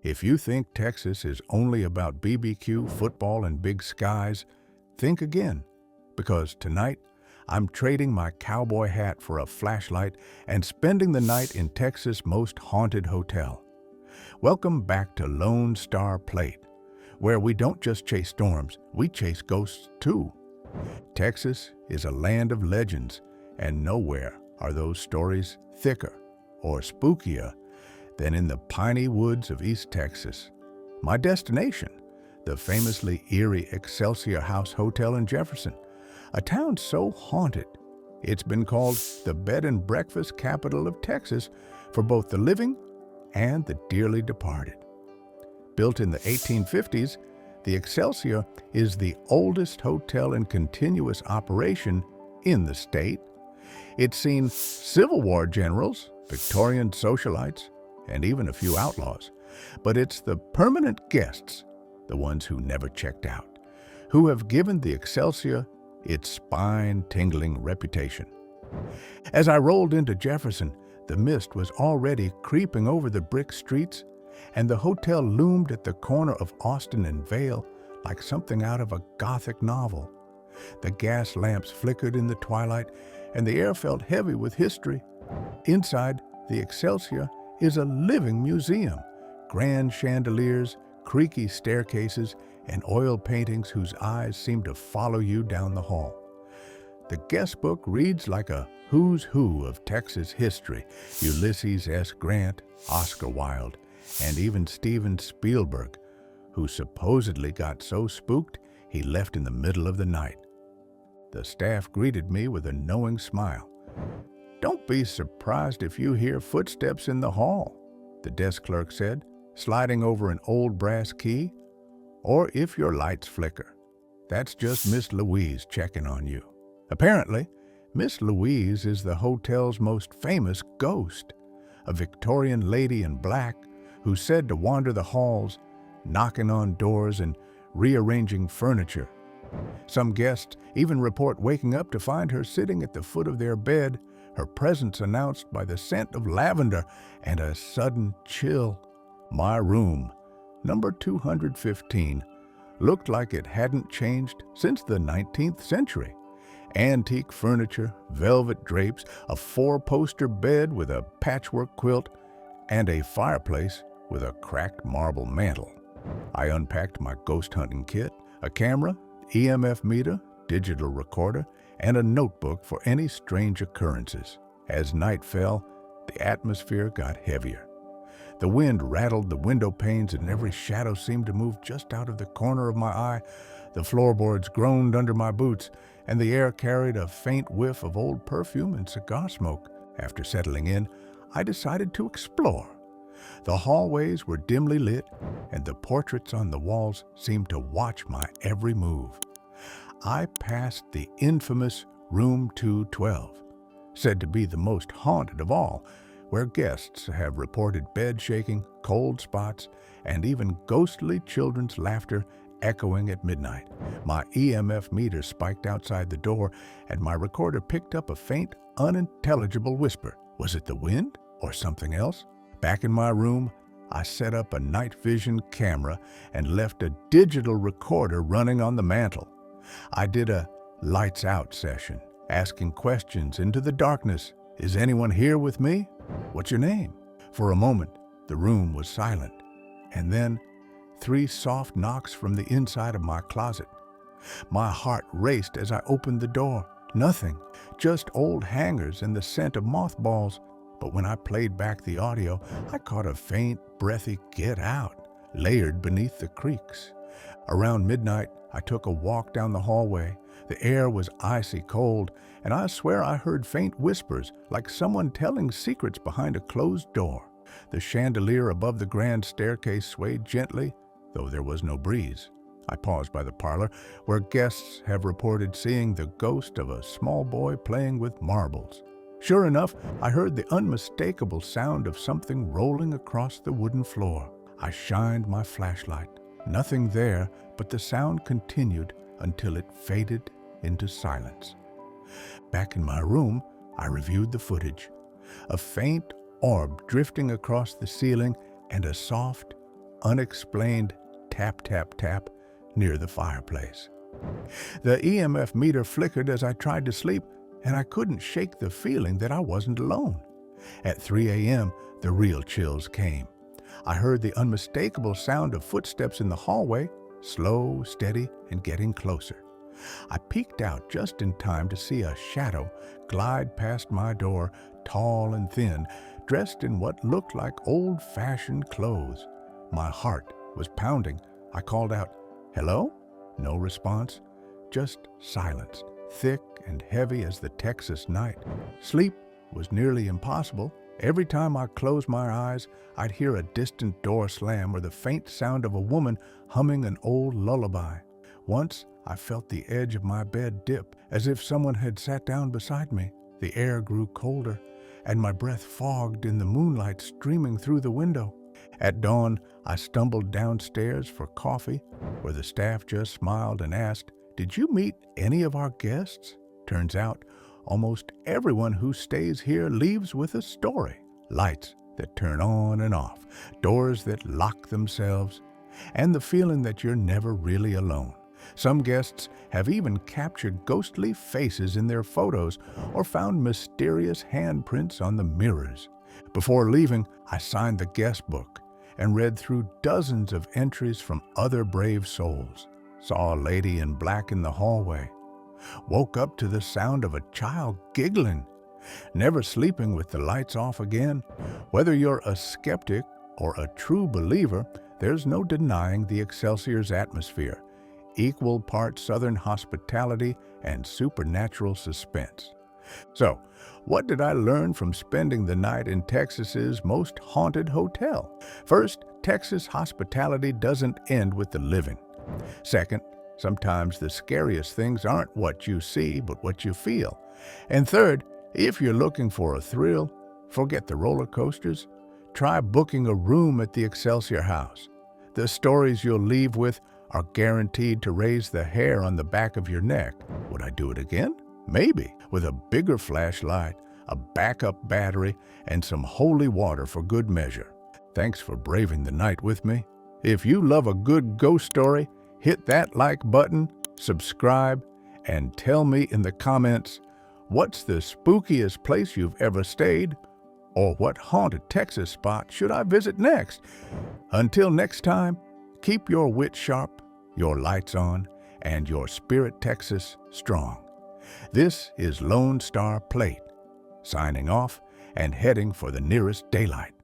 If you think Texas is only about BBQ, football, and big skies, think again. Because tonight, I'm trading my cowboy hat for a flashlight and spending the night in Texas' most haunted hotel. Welcome back to Lone Star Plate, where we don't just chase storms, we chase ghosts too. Texas is a land of legends, and nowhere are those stories thicker or spookier than in the piney woods of East Texas. My destination, the famously eerie Excelsior House Hotel in Jefferson, a town so haunted, it's been called the bed and breakfast capital of Texas for both the living and the dearly departed. Built in the 1850s, the Excelsior is the oldest hotel in continuous operation in the state. It's seen Civil War generals, Victorian socialites, and even a few outlaws. But it's the permanent guests, the ones who never checked out, who have given the Excelsior its spine-tingling reputation. As I rolled into Jefferson, the mist was already creeping over the brick streets, and the hotel loomed at the corner of Austin and Vale like something out of a Gothic novel. The gas lamps flickered in the twilight, and the air felt heavy with history. Inside, the Excelsior is a living museum. Grand chandeliers, creaky staircases, and oil paintings whose eyes seem to follow you down the hall. The guest book reads like a who's who of Texas history. Ulysses S. Grant, Oscar Wilde, and even Steven Spielberg, who supposedly got so spooked he left in the middle of the night. The staff greeted me with a knowing smile. "Don't be surprised if you hear footsteps in the hall," the desk clerk said, sliding over an old brass key. "Or if your lights flicker. That's just Miss Louise checking on you." Apparently, Miss Louise is the hotel's most famous ghost, a Victorian lady in black who's said to wander the halls, knocking on doors and rearranging furniture. Some guests even report waking up to find her sitting at the foot of their bed, her presence announced by the scent of lavender and a sudden chill. My room, number 215, looked like it hadn't changed since the 19th century. Antique furniture, velvet drapes, a four-poster bed with a patchwork quilt, and a fireplace with a cracked marble mantel. I unpacked my ghost hunting kit, a camera, EMF meter, digital recorder, and a notebook for any strange occurrences. As night fell, the atmosphere got heavier. The wind rattled the window panes and every shadow seemed to move just out of the corner of my eye. The floorboards groaned under my boots, and the air carried a faint whiff of old perfume and cigar smoke. After settling in, I decided to explore. The hallways were dimly lit, and the portraits on the walls seemed to watch my every move. I passed the infamous Room 212, said to be the most haunted of all, where guests have reported bed shaking, cold spots, and even ghostly children's laughter echoing at midnight. My EMF meter spiked outside the door, and my recorder picked up a faint, unintelligible whisper. Was it the wind or something else? Back in my room, I set up a night vision camera and left a digital recorder running on the mantel. I did a lights out session, asking questions into the darkness. "Is anyone here with me? What's your name?" For a moment, the room was silent, and then 3 soft knocks from the inside of my closet. My heart raced as I opened the door. Nothing, just old hangers and the scent of mothballs. But when I played back the audio, I caught a faint, breathy "get out" layered beneath the creaks. Around midnight, I took a walk down the hallway. The air was icy cold, and I swear I heard faint whispers, like someone telling secrets behind a closed door. The chandelier above the grand staircase swayed gently, though there was no breeze. I paused by the parlor, where guests have reported seeing the ghost of a small boy playing with marbles. Sure enough, I heard the unmistakable sound of something rolling across the wooden floor. I shined my flashlight. Nothing there, but the sound continued until it faded into silence. Back in my room, I reviewed the footage. A faint orb drifting across the ceiling and a soft, unexplained tap, tap, tap near the fireplace. The EMF meter flickered as I tried to sleep, and I couldn't shake the feeling that I wasn't alone. At 3 a.m., the real chills came. I heard the unmistakable sound of footsteps in the hallway, slow, steady, and getting closer. I peeked out just in time to see a shadow glide past my door, tall and thin, dressed in what looked like old-fashioned clothes. My heart was pounding. I called out, "Hello?" No response, just silence, thick and heavy as the Texas night. Sleep was nearly impossible. Every time I closed my eyes, I'd hear a distant door slam or the faint sound of a woman humming an old lullaby. Once, I felt the edge of my bed dip, as if someone had sat down beside me. The air grew colder, and my breath fogged in the moonlight streaming through the window. At dawn, I stumbled downstairs for coffee, where the staff just smiled and asked, "Did you meet any of our guests?" Turns out, almost everyone who stays here leaves with a story. Lights that turn on and off, doors that lock themselves, and the feeling that you're never really alone. Some guests have even captured ghostly faces in their photos or found mysterious handprints on the mirrors. Before leaving, I signed the guest book and read through dozens of entries from other brave souls. Saw a lady in black in the hallway. Woke up to the sound of a child giggling. Never sleeping with the lights off again. Whether you're a skeptic or a true believer, there's no denying the Excelsior's atmosphere. Equal parts Southern hospitality and supernatural suspense. So, what did I learn from spending the night in Texas's most haunted hotel? First, Texas hospitality doesn't end with the living. Second, sometimes the scariest things aren't what you see, but what you feel. And third, if you're looking for a thrill, forget the roller coasters. Try booking a room at the Excelsior House. The stories you'll leave with are guaranteed to raise the hair on the back of your neck. Would I do it again? Maybe, with a bigger flashlight, a backup battery, and some holy water for good measure. Thanks for braving the night with me. If you love a good ghost story, hit that like button, subscribe, and tell me in the comments, what's the spookiest place you've ever stayed? Or what haunted Texas spot should I visit next? Until next time, keep your wit sharp, your lights on, and your spirit Texas strong. This is Lone Star Plate, signing off and heading for the nearest daylight.